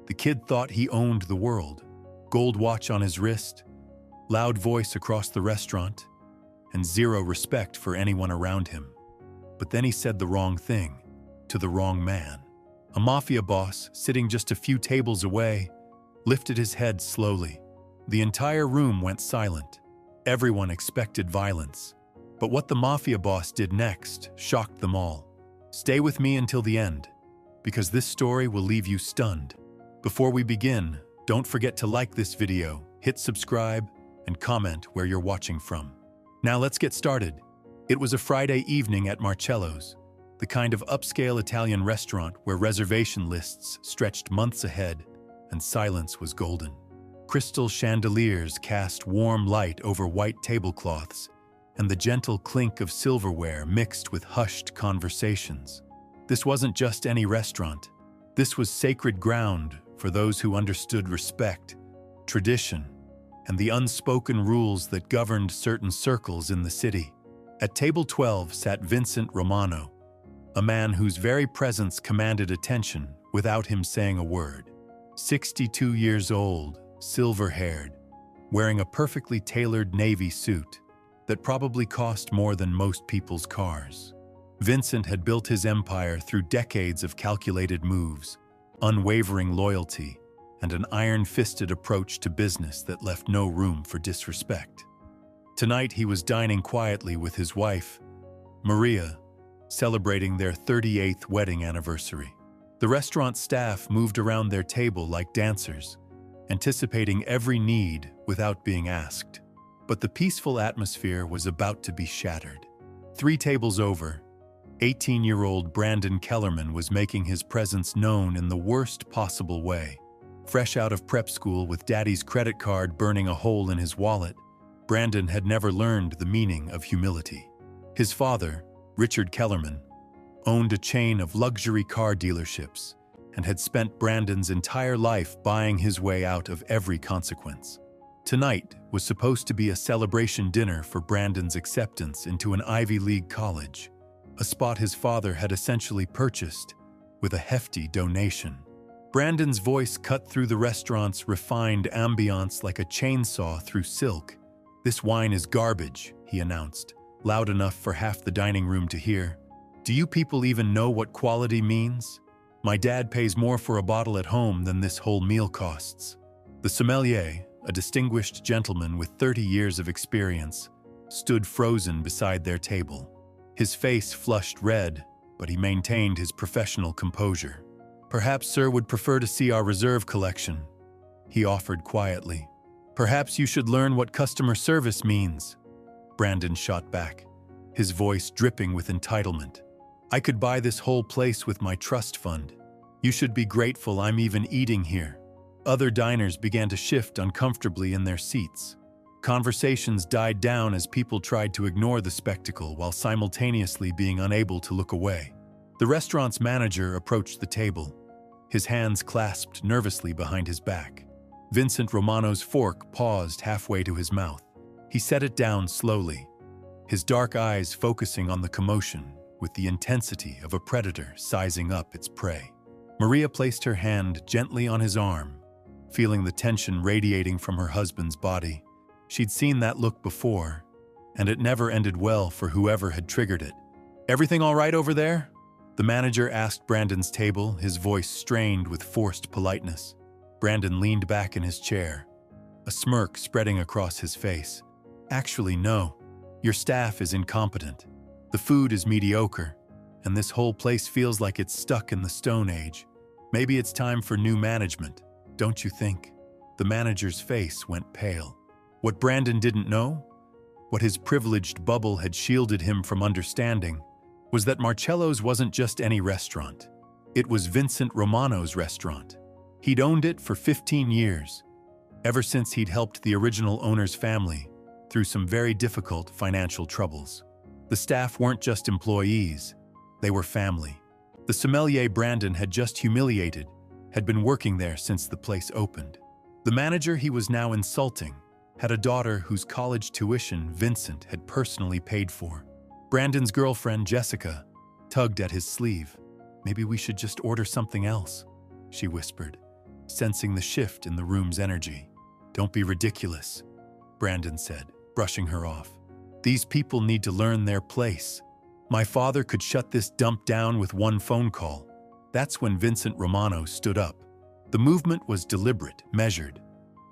The kid thought he owned the world. Gold watch on his wrist, loud voice across the restaurant, and zero respect for anyone around him. But then he said the wrong thing to the wrong man. A mafia boss, sitting just a few tables away, lifted his head slowly. The entire room went silent. Everyone expected violence. But what the mafia boss did next shocked them all. Stay with me until the end, because this story will leave you stunned. Before we begin, don't forget to like this video, hit subscribe, and comment where you're watching from. Now let's get started. It was a Friday evening at Marcello's, the kind of upscale Italian restaurant where reservation lists stretched months ahead and silence was golden. Crystal chandeliers cast warm light over white tablecloths, and the gentle clink of silverware mixed with hushed conversations. This wasn't just any restaurant. This was sacred ground for those who understood respect, tradition, and the unspoken rules that governed certain circles in the city. At table 12 sat Vincent Romano, a man whose very presence commanded attention without him saying a word. 62 years old, silver-haired, wearing a perfectly tailored navy suit that probably cost more than most people's cars. Vincent had built his empire through decades of calculated moves, unwavering loyalty, and an iron-fisted approach to business that left no room for disrespect. Tonight he was dining quietly with his wife, Maria, celebrating their 38th wedding anniversary. The restaurant staff moved around their table like dancers, anticipating every need without being asked. But the peaceful atmosphere was about to be shattered. 3 tables over, 18-year-old Brandon Kellerman was making his presence known in the worst possible way. Fresh out of prep school with daddy's credit card burning a hole in his wallet, Brandon had never learned the meaning of humility. His father, Richard Kellerman, owned a chain of luxury car dealerships and had spent Brandon's entire life buying his way out of every consequence. Tonight was supposed to be a celebration dinner for Brandon's acceptance into an Ivy League college, a spot his father had essentially purchased with a hefty donation. Brandon's voice cut through the restaurant's refined ambiance like a chainsaw through silk. "This wine is garbage," he announced, loud enough for half the dining room to hear. "Do you people even know what quality means? My dad pays more for a bottle at home than this whole meal costs." The sommelier, a distinguished gentleman with 30 years of experience, stood frozen beside their table. His face flushed red, but he maintained his professional composure. "Perhaps sir would prefer to see our reserve collection," he offered quietly. "Perhaps you should learn what customer service means," Brandon shot back, his voice dripping with entitlement. "I could buy this whole place with my trust fund. You should be grateful I'm even eating here." Other diners began to shift uncomfortably in their seats. Conversations died down as people tried to ignore the spectacle while simultaneously being unable to look away. The restaurant's manager approached the table, his hands clasped nervously behind his back. Vincent Romano's fork paused halfway to his mouth. He set it down slowly, his dark eyes focusing on the commotion with the intensity of a predator sizing up its prey. Maria placed her hand gently on his arm, feeling the tension radiating from her husband's body. She'd seen that look before, and it never ended well for whoever had triggered it. "Everything all right over there?" the manager asked Brandon's table, his voice strained with forced politeness. Brandon leaned back in his chair, a smirk spreading across his face. "Actually, no. Your staff is incompetent. The food is mediocre, and this whole place feels like it's stuck in the Stone Age. Maybe it's time for new management, don't you think?" The manager's face went pale. What Brandon didn't know, what his privileged bubble had shielded him from understanding, was that Marcello's wasn't just any restaurant. It was Vincent Romano's restaurant. He'd owned it for 15 years, ever since he'd helped the original owner's family through some very difficult financial troubles. The staff weren't just employees, they were family. The sommelier Brandon had just humiliated had been working there since the place opened. The manager he was now insulting had a daughter whose college tuition Vincent had personally paid for. Brandon's girlfriend, Jessica, tugged at his sleeve. "Maybe we should just order something else," she whispered. sensing the shift in the room's energy. "Don't be ridiculous," Brandon said, brushing her off. "These people need to learn their place. My father could shut this dump down with one phone call." That's when Vincent Romano stood up. The movement was deliberate, measured,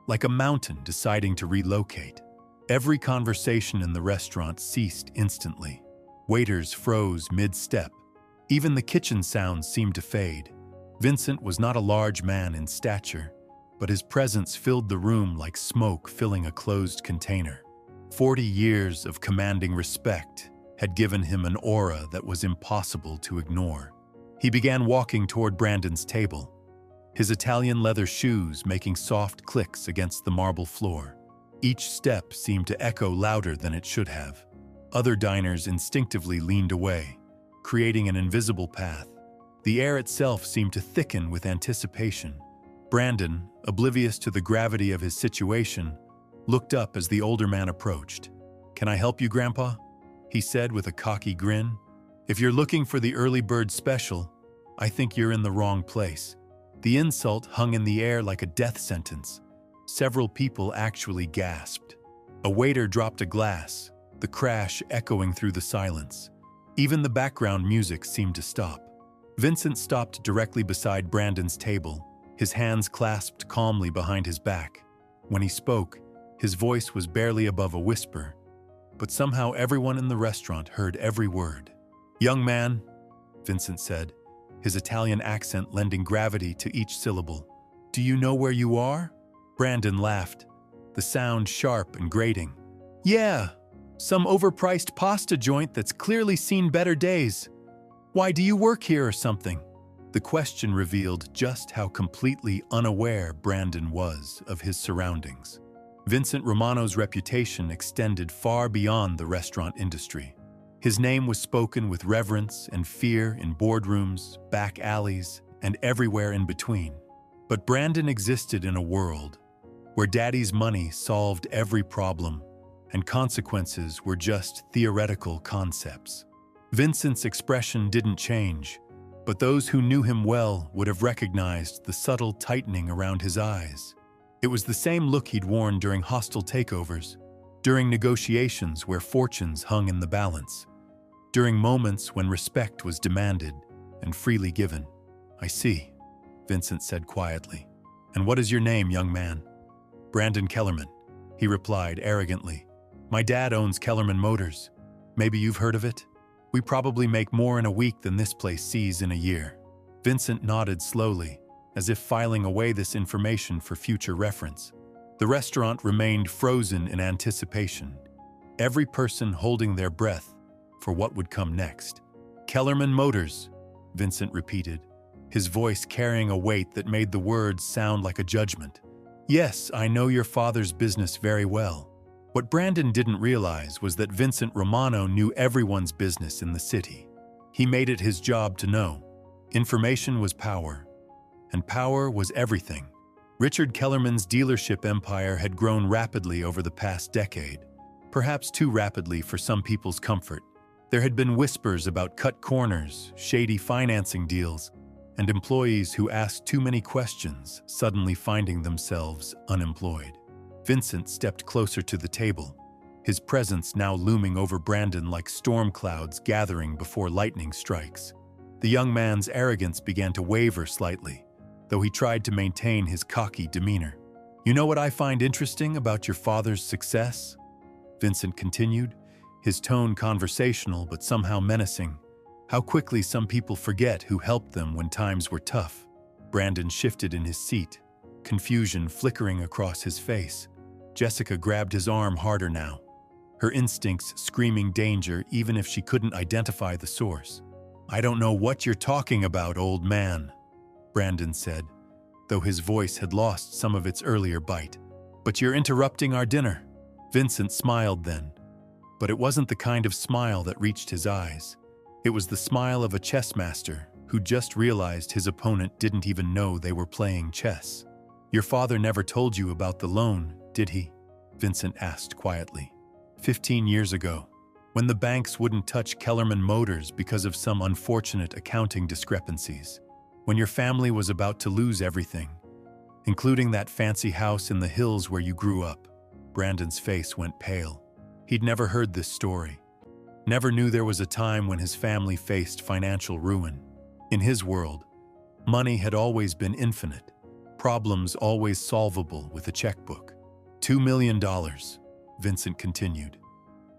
like a mountain deciding to relocate. Every conversation in the restaurant ceased instantly. Waiters froze mid-step. Even the kitchen sounds seemed to fade. Vincent was not a large man in stature, but his presence filled the room like smoke filling a closed container. 40 years of commanding respect had given him an aura that was impossible to ignore. He began walking toward Brandon's table, his Italian leather shoes making soft clicks against the marble floor. Each step seemed to echo louder than it should have. Other diners instinctively leaned away, creating an invisible path. The air itself seemed to thicken with anticipation. Brandon, oblivious to the gravity of his situation, looked up as the older man approached. "Can I help you, Grandpa?" he said with a cocky grin. "If you're looking for the early bird special, I think you're in the wrong place." The insult hung in the air like a death sentence. Several people actually gasped. A waiter dropped a glass, the crash echoing through the silence. Even the background music seemed to stop. Vincent stopped directly beside Brandon's table, his hands clasped calmly behind his back. When he spoke, his voice was barely above a whisper, but somehow everyone in the restaurant heard every word. "Young man," Vincent said, his Italian accent lending gravity to each syllable, "do you know where you are?" Brandon laughed, the sound sharp and grating. "Yeah, some overpriced pasta joint that's clearly seen better days. Why, do you work here or something?" The question revealed just how completely unaware Brandon was of his surroundings. Vincent Romano's reputation extended far beyond the restaurant industry. His name was spoken with reverence and fear in boardrooms, back alleys, and everywhere in between. But Brandon existed in a world where daddy's money solved every problem, and consequences were just theoretical concepts. Vincent's expression didn't change, but those who knew him well would have recognized the subtle tightening around his eyes. It was the same look he'd worn during hostile takeovers, during negotiations where fortunes hung in the balance, during moments when respect was demanded and freely given. "I see," Vincent said quietly. "And what is your name, young man?" "Brandon Kellerman," he replied arrogantly. "My dad owns Kellerman Motors. Maybe you've heard of it? We probably make more in a week than this place sees in a year." Vincent nodded slowly, as if filing away this information for future reference. The restaurant remained frozen in anticipation, every person holding their breath for what would come next. "Kellerman Motors," Vincent repeated, his voice carrying a weight that made the words sound like a judgment. "Yes, I know your father's business very well." What Brandon didn't realize was that Vincent Romano knew everyone's business in the city. He made it his job to know. Information was power, and power was everything. Richard Kellerman's dealership empire had grown rapidly over the past decade, perhaps too rapidly for some people's comfort. There had been whispers about cut corners, shady financing deals, and employees who asked too many questions, suddenly finding themselves unemployed. Vincent stepped closer to the table, his presence now looming over Brandon like storm clouds gathering before lightning strikes. The young man's arrogance began to waver slightly, though he tried to maintain his cocky demeanor. "You know what I find interesting about your father's success?" Vincent continued, his tone conversational but somehow menacing. "How quickly some people forget who helped them when times were tough." Brandon shifted in his seat, confusion flickering across his face. Jessica grabbed his arm harder now, her instincts screaming danger even if she couldn't identify the source. "I don't know what you're talking about, old man," Brandon said, though his voice had lost some of its earlier bite. "But you're interrupting our dinner." Vincent smiled then, but it wasn't the kind of smile that reached his eyes. It was the smile of a chess master who just realized his opponent didn't even know they were playing chess. "Your father never told you about the loan, did he?" Vincent asked quietly. 15 years ago, when the banks wouldn't touch Kellerman Motors because of some unfortunate accounting discrepancies, when your family was about to lose everything, including that fancy house in the hills where you grew up. Brandon's face went pale. He'd never heard this story. Never knew there was a time when his family faced financial ruin. In his world, money had always been infinite, problems always solvable with a checkbook. $2 million, Vincent continued,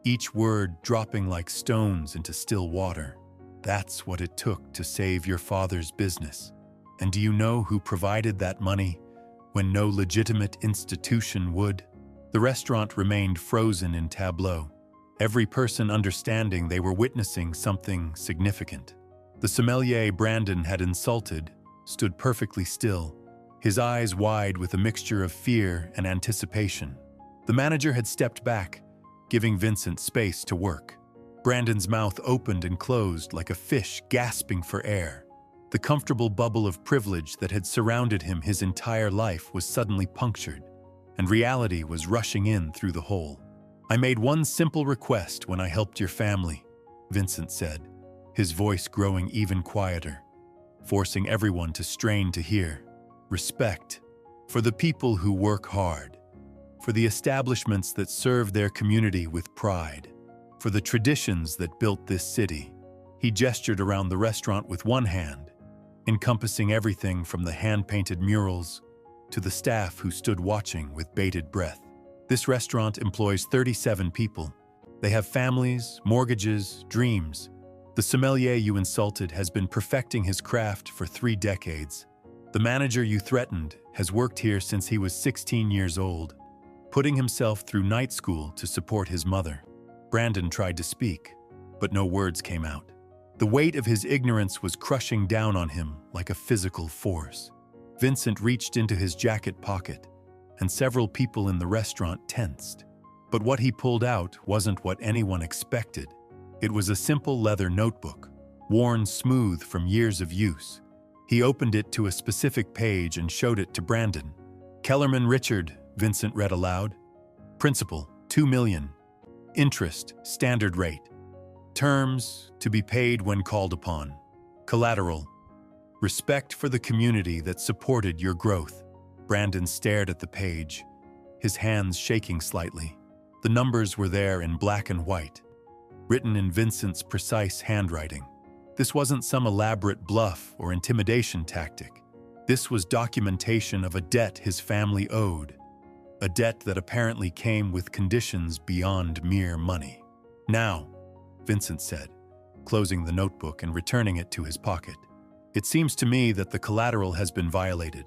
each word dropping like stones into still water. That's what it took to save your father's business. And do you know who provided that money when no legitimate institution would? The restaurant remained frozen in tableau, every person understanding they were witnessing something significant. The sommelier Brandon had insulted stood perfectly still, his eyes wide with a mixture of fear and anticipation. The manager had stepped back, giving Vincent space to work. Brandon's mouth opened and closed like a fish gasping for air. The comfortable bubble of privilege that had surrounded him his entire life was suddenly punctured, and reality was rushing in through the hole. "I made one simple request when I helped your family," Vincent said, his voice growing even quieter, forcing everyone to strain to hear. "Respect for the people who work hard, for the establishments that serve their community with pride, for the traditions that built this city." He gestured around the restaurant with one hand, encompassing everything from the hand-painted murals to the staff who stood watching with bated breath. "This restaurant employs 37 people. They have families, mortgages, dreams. The sommelier you insulted has been perfecting his craft for 3 decades. The manager you threatened has worked here since he was 16 years old, putting himself through night school to support his mother." Brandon tried to speak, but no words came out. The weight of his ignorance was crushing down on him like a physical force. Vincent reached into his jacket pocket, and several people in the restaurant tensed. But what he pulled out wasn't what anyone expected. It was a simple leather notebook, worn smooth from years of use. He opened it to a specific page and showed it to Brandon. "Kellerman Richard," Vincent read aloud. "Principal, $2 million. Interest, standard rate. Terms, to be paid when called upon. Collateral, respect for the community that supported your growth." Brandon stared at the page, his hands shaking slightly. The numbers were there in black and white, written in Vincent's precise handwriting. This wasn't some elaborate bluff or intimidation tactic. This was documentation of a debt his family owed, a debt that apparently came with conditions beyond mere money. "Now," Vincent said, closing the notebook and returning it to his pocket, "it seems to me that the collateral has been violated.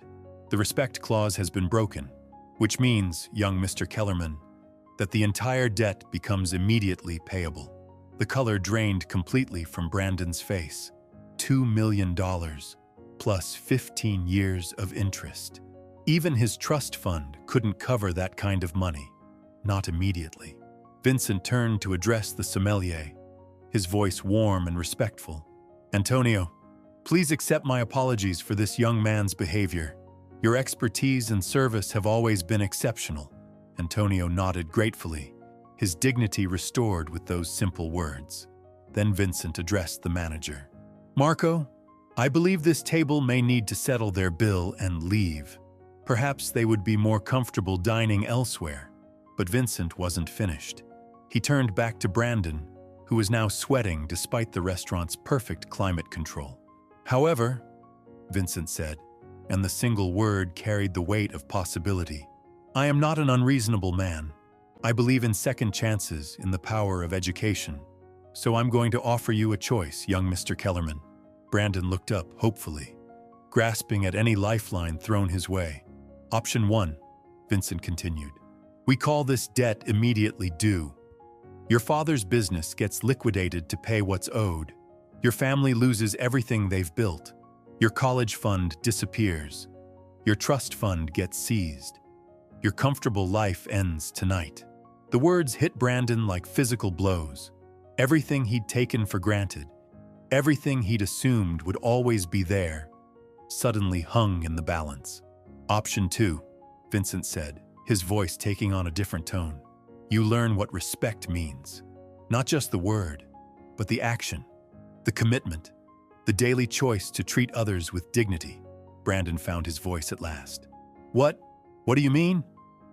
The respect clause has been broken, which means, young Mr. Kellerman, that the entire debt becomes immediately payable." The color drained completely from Brandon's face. $2 million, plus 15 years of interest. Even his trust fund couldn't cover that kind of money. Not immediately. Vincent turned to address the sommelier, his voice warm and respectful. "Antonio, please accept my apologies for this young man's behavior. Your expertise and service have always been exceptional." Antonio nodded gratefully, his dignity restored with those simple words. Then Vincent addressed the manager. "Marco, I believe this table may need to settle their bill and leave. Perhaps they would be more comfortable dining elsewhere." But Vincent wasn't finished. He turned back to Brandon, who was now sweating despite the restaurant's perfect climate control. "However," Vincent said, and the single word carried the weight of possibility, "I am not an unreasonable man. I believe in second chances, in the power of education. So I'm going to offer you a choice, young Mr. Kellerman." Brandon looked up hopefully, grasping at any lifeline thrown his way. "Option 1, Vincent continued. "We call this debt immediately due. Your father's business gets liquidated to pay what's owed. Your family loses everything they've built. Your college fund disappears. Your trust fund gets seized. Your comfortable life ends tonight." The words hit Brandon like physical blows. Everything he'd taken for granted, everything he'd assumed would always be there, suddenly hung in the balance. "Option 2, Vincent said, his voice taking on a different tone. "You learn what respect means. Not just the word, but the action, the commitment, the daily choice to treat others with dignity." Brandon found his voice at last. What? What do you mean?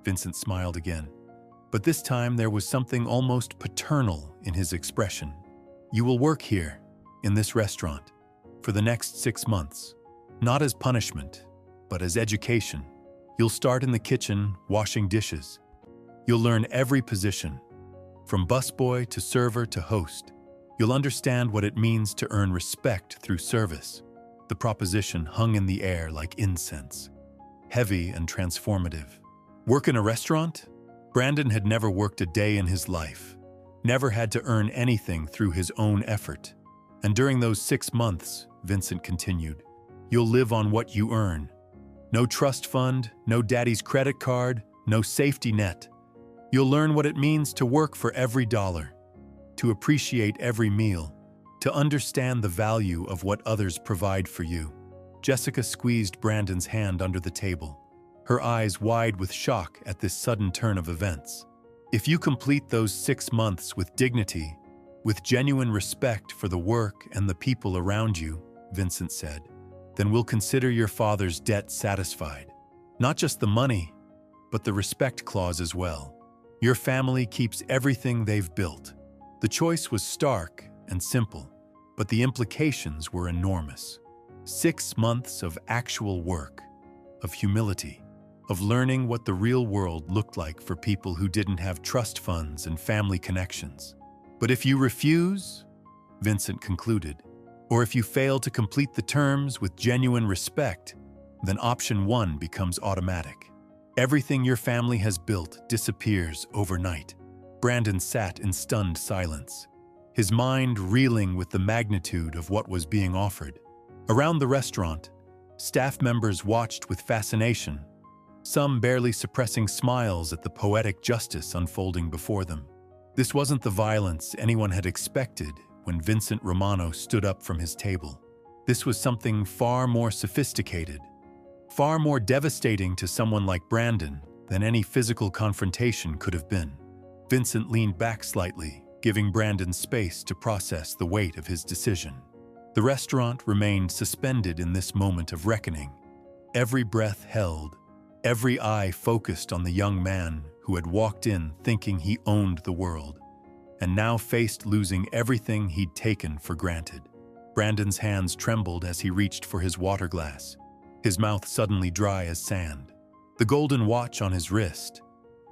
Vincent smiled again. But this time there was something almost paternal in his expression. You will work here, in this restaurant, for the next 6 months. Not as punishment, but as education. You'll start in the kitchen, washing dishes. You'll learn every position, from busboy to server to host. You'll understand what it means to earn respect through service. The proposition hung in the air like incense, heavy and transformative. Work in a restaurant? Brandon had never worked a day in his life, never had to earn anything through his own effort. And during those 6 months, Vincent continued, you'll live on what you earn. No trust fund, no daddy's credit card, no safety net. You'll learn what it means to work for every dollar, to appreciate every meal, to understand the value of what others provide for you. Jessica squeezed Brandon's hand under the table, her eyes wide with shock at this sudden turn of events. If you complete those 6 months with dignity, with genuine respect for the work and the people around you, Vincent said, then we'll consider your father's debt satisfied. Not just the money, but the respect clause as well. Your family keeps everything they've built. The choice was stark and simple, but the implications were enormous. 6 months of actual work, of humility, of learning what the real world looked like for people who didn't have trust funds and family connections. But if you refuse, Vincent concluded, or if you fail to complete the terms with genuine respect, then option 1 becomes automatic. Everything your family has built disappears overnight. Brandon sat in stunned silence, his mind reeling with the magnitude of what was being offered. Around the restaurant, staff members watched with fascination, some barely suppressing smiles at the poetic justice unfolding before them. This wasn't the violence anyone had expected when Vincent Romano stood up from his table. This was something far more sophisticated, far more devastating to someone like Brandon than any physical confrontation could have been. Vincent leaned back slightly, giving Brandon space to process the weight of his decision. The restaurant remained suspended in this moment of reckoning, every breath held, every eye focused on the young man who had walked in thinking he owned the world, and now faced losing everything he'd taken for granted. Brandon's hands trembled as he reached for his water glass, his mouth suddenly dry as sand. The golden watch on his wrist,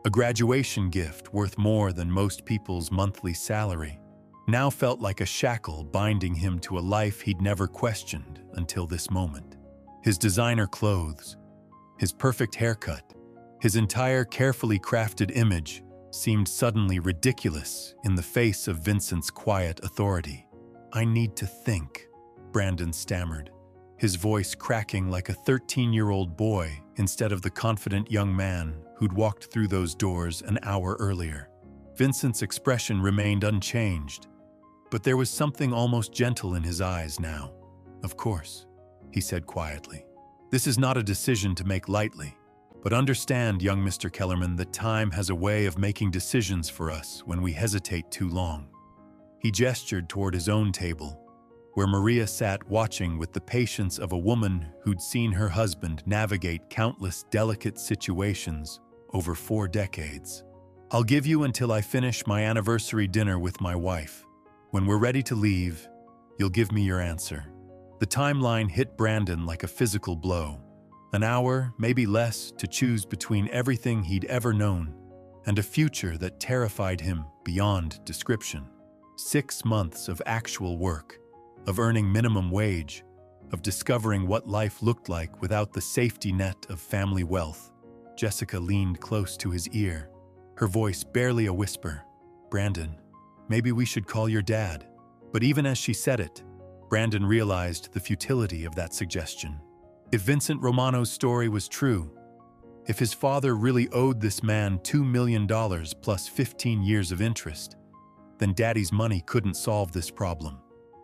a graduation gift worth more than most people's monthly salary, now felt like a shackle binding him to a life he'd never questioned until this moment. His designer clothes, his perfect haircut, his entire carefully crafted image seemed suddenly ridiculous in the face of Vincent's quiet authority. "I need to think," Brandon stammered, his voice cracking like a 13-year-old boy instead of the confident young man who'd walked through those doors an hour earlier. Vincent's expression remained unchanged, but there was something almost gentle in his eyes now. "Of course," he said quietly. "This is not a decision to make lightly, but understand, young Mr. Kellerman, that time has a way of making decisions for us when we hesitate too long." He gestured toward his own table, where Maria sat watching with the patience of a woman who'd seen her husband navigate countless delicate situations over 4 decades. "I'll give you until I finish my anniversary dinner with my wife. When we're ready to leave, you'll give me your answer." The timeline hit Brandon like a physical blow. An hour, maybe less, to choose between everything he'd ever known and a future that terrified him beyond description. 6 months of actual work, of earning minimum wage, of discovering what life looked like without the safety net of family wealth. Jessica leaned close to his ear, her voice barely a whisper. "Brandon, maybe we should call your dad." But even as she said it, Brandon realized the futility of that suggestion. If Vincent Romano's story was true, if his father really owed this man $2 million plus 15 years of interest, then Daddy's money couldn't solve this problem.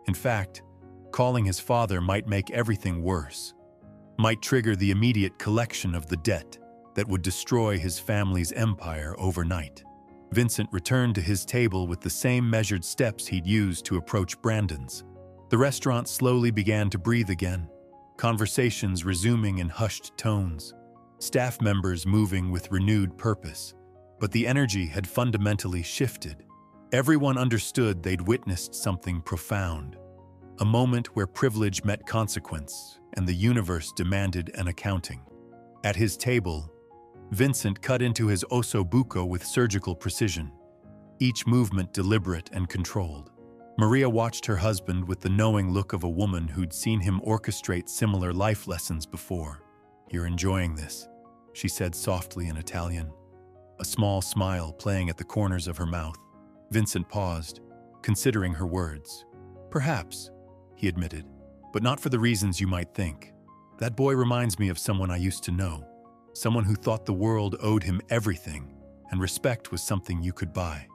In fact, calling his father might make everything worse, might trigger the immediate collection of the debt that would destroy his family's empire overnight. Vincent returned to his table with the same measured steps he'd used to approach Brandon's. The restaurant slowly began to breathe again, conversations resuming in hushed tones. staff members moving with renewed purpose, but the energy had fundamentally shifted. Everyone understood they'd witnessed something profound, a moment where privilege met consequence and the universe demanded an accounting. At his table, Vincent cut into his osso buco with surgical precision, each movement deliberate and controlled. Maria watched her husband with the knowing look of a woman who'd seen him orchestrate similar life lessons before. "You're enjoying this," she said softly in Italian, a small smile playing at the corners of her mouth. Vincent paused, considering her words. "Perhaps," he admitted, "but not for the reasons you might think. That boy reminds me of someone I used to know, someone who thought the world owed him everything, and respect was something you could buy."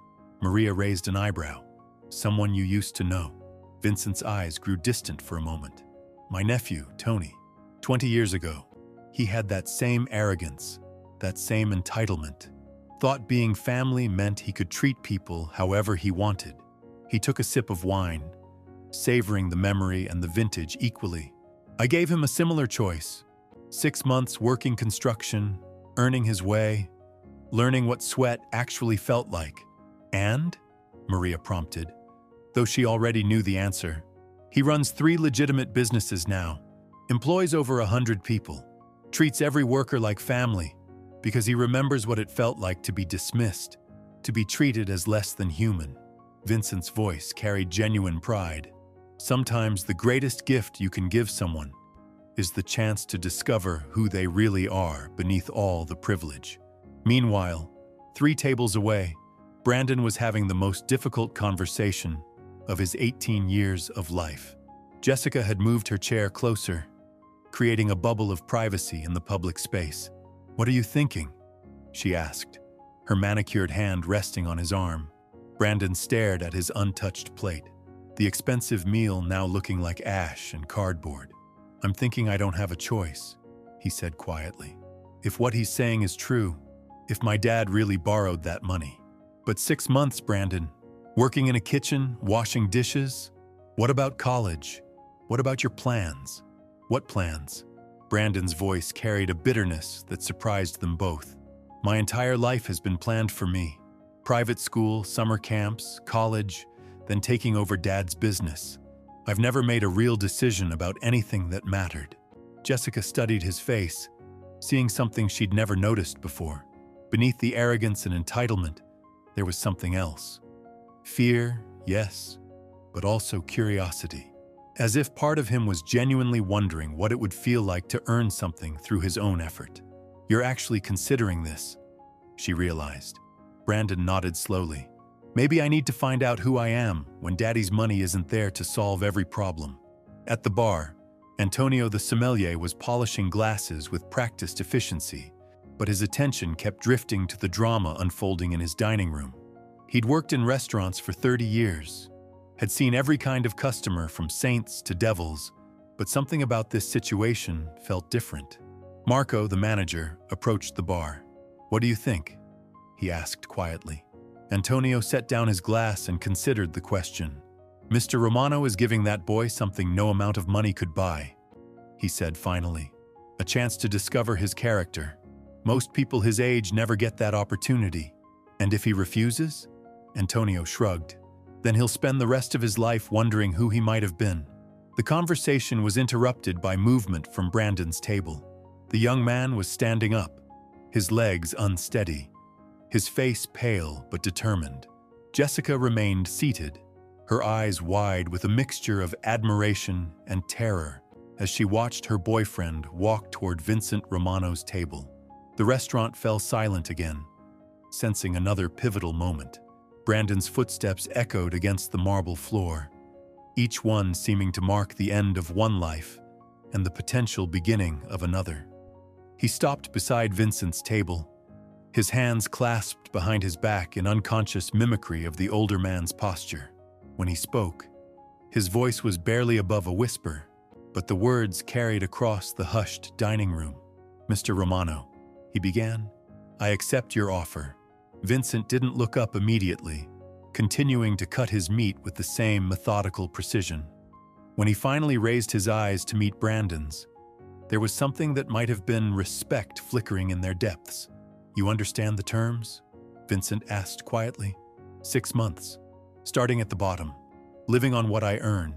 Maria raised an eyebrow. "Someone you used to know." Vincent's eyes grew distant for a moment. "My nephew, Tony. 20 years ago. He had that same arrogance, that same entitlement. Thought being family meant he could treat people however he wanted." He took a sip of wine, savoring the memory and the vintage equally. "I gave him a similar choice. 6 months working construction, earning his way, learning what sweat actually felt like. And?" Maria prompted, though she already knew the answer. "He runs 3 legitimate businesses now, employs over 100 people, treats every worker like family, because he remembers what it felt like to be dismissed, to be treated as less than human." Vincent's voice carried genuine pride. "Sometimes the greatest gift you can give someone is the chance to discover who they really are beneath all the privilege." Meanwhile, 3 tables away, Brandon was having the most difficult conversation of his 18 years of life. Jessica had moved her chair closer, creating a bubble of privacy in the public space. "What are you thinking?" she asked, her manicured hand resting on his arm. Brandon stared at his untouched plate, the expensive meal now looking like ash and cardboard. "I'm thinking I don't have a choice," he said quietly. "If what he's saying is true, if my dad really borrowed that money. But 6 months, Brandon, working in a kitchen, washing dishes? What about college? What about your plans?" "What plans?" Brandon's voice carried a bitterness that surprised them both. "My entire life has been planned for me. Private school, summer camps, college, then taking over Dad's business. I've never made a real decision about anything that mattered." Jessica studied his face, seeing something she'd never noticed before. Beneath the arrogance and entitlement, there was something else. Fear, yes, but also curiosity. As if part of him was genuinely wondering what it would feel like to earn something through his own effort. "You're actually considering this," she realized. Brandon nodded slowly. "Maybe I need to find out who I am when Daddy's money isn't there to solve every problem." At the bar, Antonio the sommelier was polishing glasses with practiced efficiency, but his attention kept drifting to the drama unfolding in his dining room. He'd worked in restaurants for 30 years, had seen every kind of customer from saints to devils, but something about this situation felt different. Marco, the manager, approached the bar. "What do you think?" he asked quietly. Antonio set down his glass and considered the question. "Mr. Romano is giving that boy something no amount of money could buy," he said finally. "A chance to discover his character. Most people his age never get that opportunity. And if he refuses?" Antonio shrugged. "Then he'll spend the rest of his life wondering who he might have been." The conversation was interrupted by movement from Brandon's table. The young man was standing up, his legs unsteady, his face pale but determined. Jessica remained seated, her eyes wide with a mixture of admiration and terror as she watched her boyfriend walk toward Vincent Romano's table. The restaurant fell silent again, sensing another pivotal moment. Brandon's footsteps echoed against the marble floor, each one seeming to mark the end of one life and the potential beginning of another. He stopped beside Vincent's table, his hands clasped behind his back in unconscious mimicry of the older man's posture. When he spoke, his voice was barely above a whisper, but the words carried across the hushed dining room. "Mr. Romano," he began, "I accept your offer." Vincent didn't look up immediately, continuing to cut his meat with the same methodical precision. When he finally raised his eyes to meet Brandon's, There was something that might have been respect flickering in their depths. "You understand the terms?" Vincent asked quietly. 6 months, starting at the bottom, living on what I earn,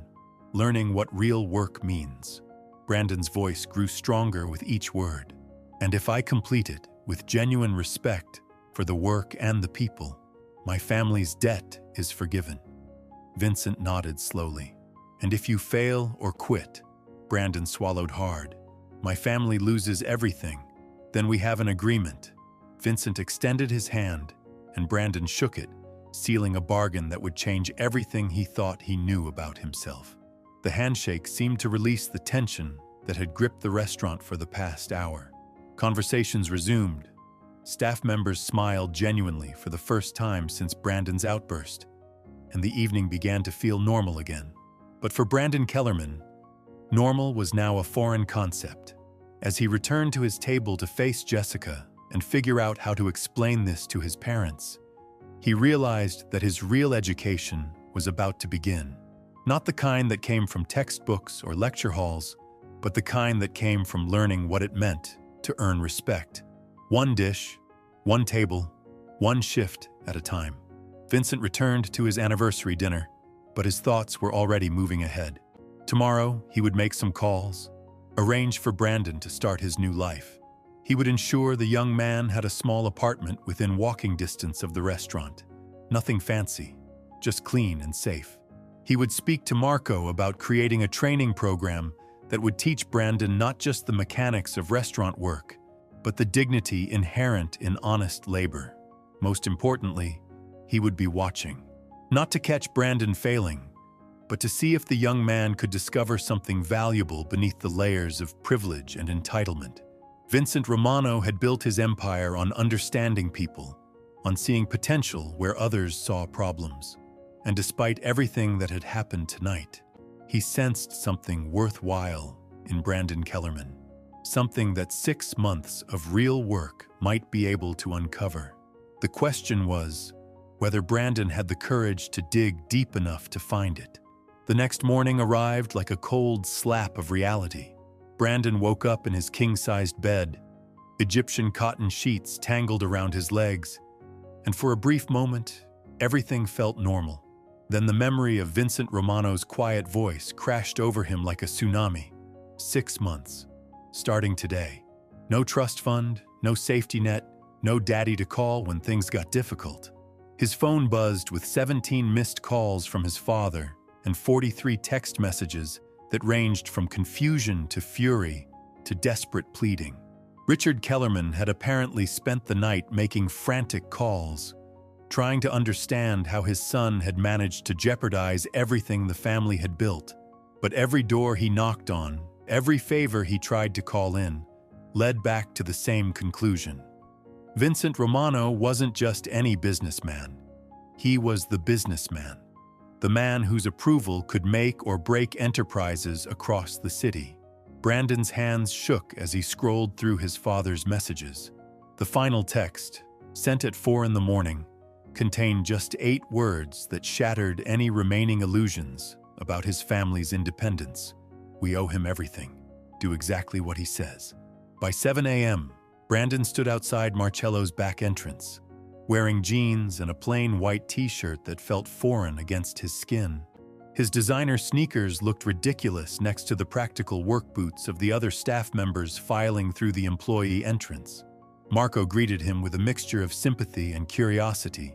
learning what real work means. Brandon's voice grew stronger with each word. "And if I complete it with genuine respect for the work and the people, my family's debt is forgiven." Vincent nodded slowly. "And if you fail or quit," Brandon swallowed hard, "my family loses everything. Then we have an agreement." Vincent extended his hand, and Brandon shook it, sealing a bargain that would change everything he thought he knew about himself. The handshake seemed to release the tension that had gripped the restaurant for the past hour. Conversations resumed. Staff members smiled genuinely for the first time since Brandon's outburst, and the evening began to feel normal again. But for Brandon Kellerman, normal was now a foreign concept. As he returned to his table to face Jessica and figure out how to explain this to his parents, he realized that his real education was about to begin. Not the kind that came from textbooks or lecture halls, but the kind that came from learning what it meant to earn respect. One dish, one table, one shift at a time. Vincent returned to his anniversary dinner, but his thoughts were already moving ahead. Tomorrow, he would make some calls, arrange for Brandon to start his new life. He would ensure the young man had a small apartment within walking distance of the restaurant. Nothing fancy, just clean and safe. He would speak to Marco about creating a training program that would teach Brandon not just the mechanics of restaurant work, but the dignity inherent in honest labor. Most importantly, he would be watching. Not to catch Brandon failing, but to see if the young man could discover something valuable beneath the layers of privilege and entitlement. Vincent Romano had built his empire on understanding people, on seeing potential where others saw problems. And despite everything that had happened tonight, he sensed something worthwhile in Brandon Kellerman. Something that 6 months of real work might be able to uncover. The question was whether Brandon had the courage to dig deep enough to find it. The next morning arrived like a cold slap of reality. Brandon woke up in his king-sized bed, Egyptian cotton sheets tangled around his legs, and for a brief moment, everything felt normal. Then the memory of Vincent Romano's quiet voice crashed over him like a tsunami. 6 months, starting today. No trust fund, no safety net, no daddy to call when things got difficult. His phone buzzed with 17 missed calls from his father and 43 text messages that ranged from confusion to fury to desperate pleading. Richard Kellerman had apparently spent the night making frantic calls, trying to understand how his son had managed to jeopardize everything the family had built. But every door he knocked on, every favor he tried to call in, led back to the same conclusion. Vincent Romano wasn't just any businessman. He was the businessman. The man whose approval could make or break enterprises across the city. Brandon's hands shook as he scrolled through his father's messages. The final text, sent at 4 in the morning, contained just 8 words that shattered any remaining illusions about his family's independence. "We owe him everything. Do exactly what he says." By 7 a.m., Brandon stood outside Marcello's back entrance, wearing jeans and a plain white t-shirt that felt foreign against his skin. His designer sneakers looked ridiculous next to the practical work boots of the other staff members filing through the employee entrance. Marco greeted him with a mixture of sympathy and curiosity,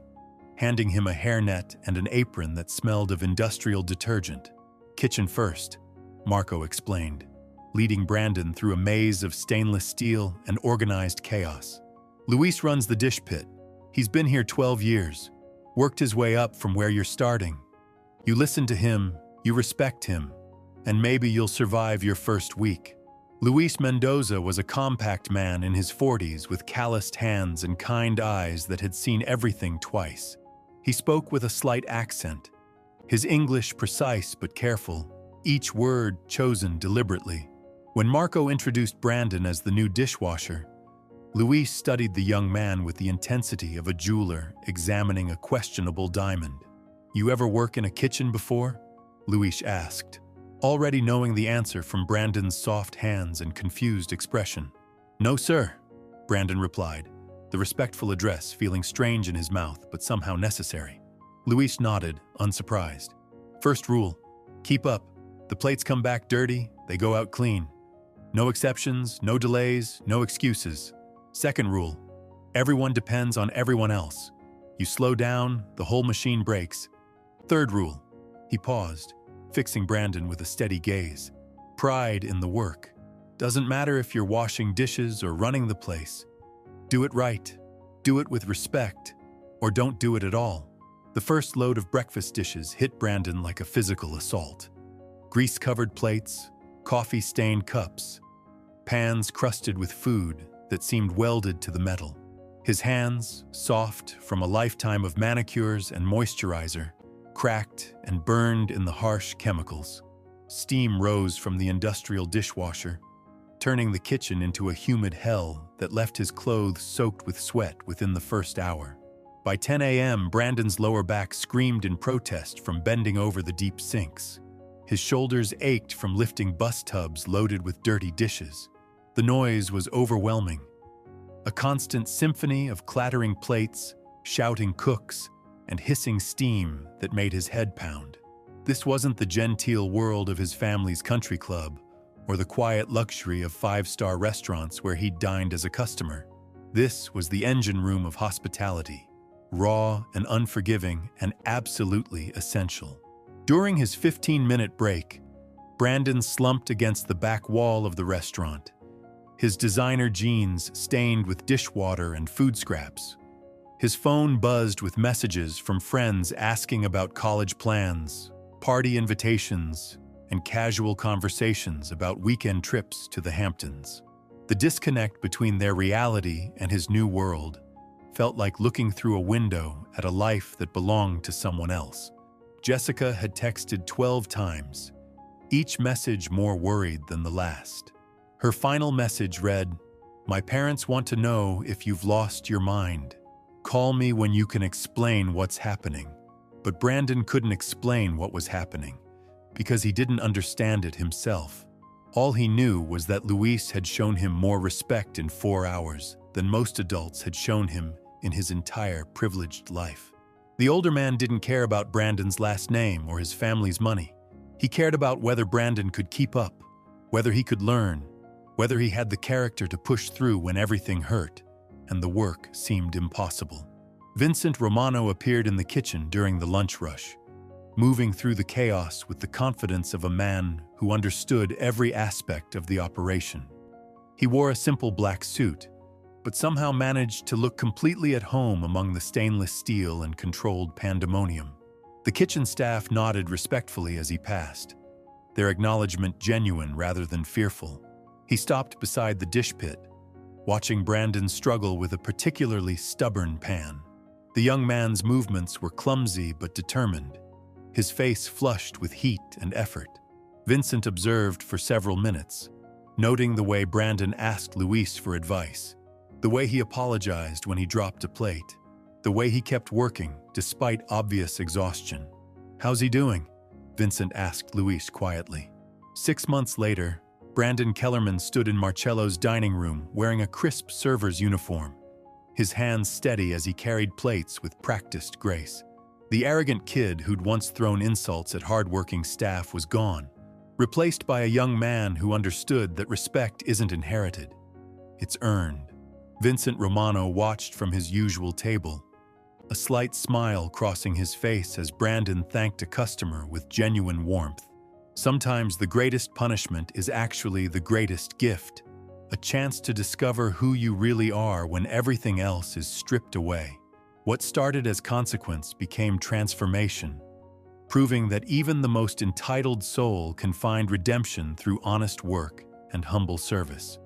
handing him a hairnet and an apron that smelled of industrial detergent. "Kitchen first," Marco explained, leading Brandon through a maze of stainless steel and organized chaos. "Luis runs the dish pit. He's been here 12 years, worked his way up from where you're starting. You listen to him, you respect him, and maybe you'll survive your first week." Luis Mendoza was a compact man in his 40s with calloused hands and kind eyes that had seen everything twice. He spoke with a slight accent, his English precise but careful, each word chosen deliberately. When Marco introduced Brandon as the new dishwasher, Luis studied the young man with the intensity of a jeweler examining a questionable diamond. "You ever work in a kitchen before?" Luis asked, already knowing the answer from Brandon's soft hands and confused expression. "No, sir," Brandon replied, the respectful address feeling strange in his mouth but somehow necessary. Luis nodded, unsurprised. "First rule, keep up. The plates come back dirty, they go out clean. No exceptions, no delays, no excuses. Second rule, everyone depends on everyone else. You slow down, the whole machine breaks. Third rule," he paused, fixing Brandon with a steady gaze. "Pride in the work. Doesn't matter if you're washing dishes or running the place. Do it right. Do it with respect. Or don't do it at all." The first load of breakfast dishes hit Brandon like a physical assault. Grease-covered plates, coffee-stained cups, pans crusted with food that seemed welded to the metal. His hands, soft from a lifetime of manicures and moisturizer, cracked and burned in the harsh chemicals. Steam rose from the industrial dishwasher, turning the kitchen into a humid hell that left his clothes soaked with sweat within the first hour. By 10 a.m., Brandon's lower back screamed in protest from bending over the deep sinks. His shoulders ached from lifting bus tubs loaded with dirty dishes. The noise was overwhelming. A constant symphony of clattering plates, shouting cooks, and hissing steam that made his head pound. This wasn't the genteel world of his family's country club, or the quiet luxury of five-star restaurants where he'd dined as a customer. This was the engine room of hospitality, raw and unforgiving and absolutely essential. During his 15-minute break, Brandon slumped against the back wall of the restaurant, his designer jeans stained with dishwater and food scraps. His phone buzzed with messages from friends asking about college plans, party invitations, and casual conversations about weekend trips to the Hamptons. The disconnect between their reality and his new world felt like looking through a window at a life that belonged to someone else. Jessica had texted 12 times, each message more worried than the last. Her final message read, "My parents want to know if you've lost your mind. Call me when you can explain what's happening." But Brandon couldn't explain what was happening because he didn't understand it himself. All he knew was that Luis had shown him more respect in 4 hours than most adults had shown him in his entire privileged life. The older man didn't care about Brandon's last name or his family's money. He cared about whether Brandon could keep up, whether he could learn, whether he had the character to push through when everything hurt and the work seemed impossible. Vincent Romano appeared in the kitchen during the lunch rush, moving through the chaos with the confidence of a man who understood every aspect of the operation. He wore a simple black suit, but somehow managed to look completely at home among the stainless steel and controlled pandemonium. The kitchen staff nodded respectfully as he passed, their acknowledgement genuine rather than fearful. He stopped beside the dish pit, watching Brandon struggle with a particularly stubborn pan. The young man's movements were clumsy but determined, his face flushed with heat and effort. Vincent observed for several minutes, noting the way Brandon asked Luis for advice, the way he apologized when he dropped a plate, the way he kept working despite obvious exhaustion. "How's he doing?" Vincent asked Luis quietly. 6 months later, Brandon Kellerman stood in Marcello's dining room wearing a crisp server's uniform, his hands steady as he carried plates with practiced grace. The arrogant kid who'd once thrown insults at hard-working staff was gone, replaced by a young man who understood that respect isn't inherited, it's earned. Vincent Romano watched from his usual table, a slight smile crossing his face as Brandon thanked a customer with genuine warmth. Sometimes the greatest punishment is actually the greatest gift, a chance to discover who you really are when everything else is stripped away. What started as consequence became transformation, proving that even the most entitled soul can find redemption through honest work and humble service.